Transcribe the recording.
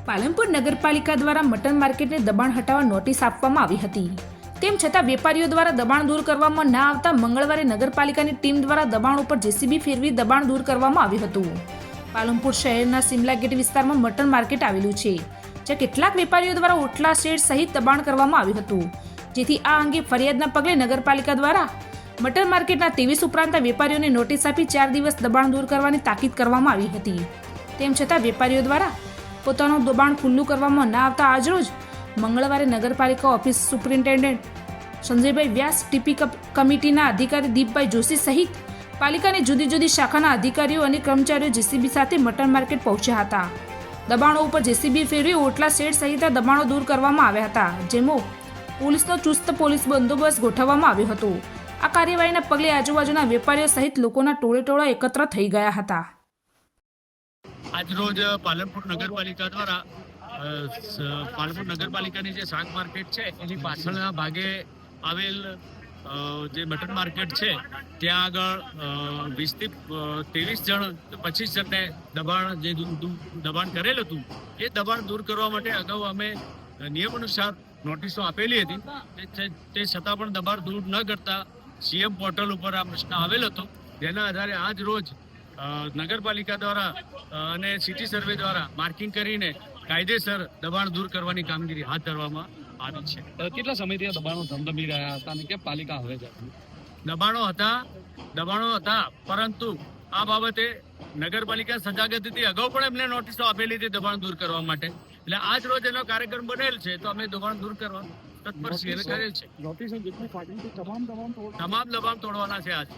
પાલનપુર નગરપાલિકા દ્વારા મટન માર્કેટને દબાણ હટાવવા નોટિસ આપવામાં આવી હતી. તેમ છતાં વેપારીઓ દ્વારા દબાણ દૂર કરવામાં ના આવતા મંગળવારે નગરપાલિકાની ટીમ દ્વારા દબાણ ઉપર જેસીબી ફેરવી દબાણ દૂર કરવામાં આવ્યું હતું. પાલનપુર શહેરના સિમલા ગેટ વિસ્તારમાં મટન માર્કેટ આવેલું છે, જ્યાં કેટલાક વેપારીઓ દ્વારા ઓટલા શેડ સહિત દબાણ કરવામાં આવ્યું હતું. જેથી આ અંગે ફરિયાદના પગલે નગરપાલિકા દ્વારા મટન માર્કેટના 23 ઉપરાંત વેપારીઓને નોટિસ આપી 4 દિવસ દબાણ દૂર કરવાની તાકીદ કરવામાં આવી હતી. તેમ છતાં વેપારીઓ દ્વારા પોતાનું દબાણ ખુલ્લું કરવામાં ના આવતા આજરોજ મંગળવારે નગરપાલિકા ઓફિસ સુપ્રિન્ટેન્ડન્ટ સંજયભાઈ વ્યાસ, ટીપી કમિટીના અધિકારી દીપભાઈ જોશી સહિત પાલિકાની જુદી જુદી શાખાના અધિકારીઓ અને કર્મચારીઓ જેસીબી સાથે મટન માર્કેટ પહોંચ્યા હતા. દબાણો ઉપર જેસીબી ફેરવી ઓટલા શેડ સહિત દબાણો દૂર કરવામાં આવ્યા હતા, જેમાં પોલીસનો ચુસ્ત પોલીસ બંદોબસ્ત ગોઠવવામાં આવ્યો હતો. આ કાર્યવાહીના પગલે આજુબાજુના વેપારીઓ સહિત લોકોના ટોળે એકત્ર થઈ ગયા હતા. આજરોજ પાલનપુર નગરપાલિકા દ્વારા પાલનપુર નગરપાલિકાની જે શાક માર્કેટ છે એની પાછળના ભાગે આવેલ જે મટન માર્કેટ છે ત્યાં આગળ 20 થી 23 જણ 25 જણને દબાણ કરેલ હતું. એ દબાણ દૂર કરવા માટે અગાઉ અમે નિયમ અનુસાર નોટિસો આપેલી હતી. તે છતાં પણ દબાણ દૂર ન કરતા સીએમ પોર્ટલ ઉપર આ પ્રશ્ન આવેલ હતો, જેના આધારે આજ રોજ નગરપાલિકા દ્વારા અને સિટી સર્વે દ્વારા માર્કિંગ કરીને કાયદેસર દબાણ દૂર કરવાની કામગીરી હાથ ધરવામાં આવી છે. કેટલા સમયથી આ દબાણો ધમધમી રહ્યા હતા અને કેમ પાલિકા હવે છે? દબાણો હતા, પરંતુ આ બાબતે નગરપાલિકા સજાગ હતી. અગાઉ પણ એમને નોટિસો આપેલી હતી દબાણ દૂર કરવા માટે. એટલે આજ રોજ એનો કાર્યક્રમ બનેલ છે, તો અમે દબાણ દૂર કરવા તત્પર કરેલ છે. તમામ દબાણ તોડવાના છે આજ.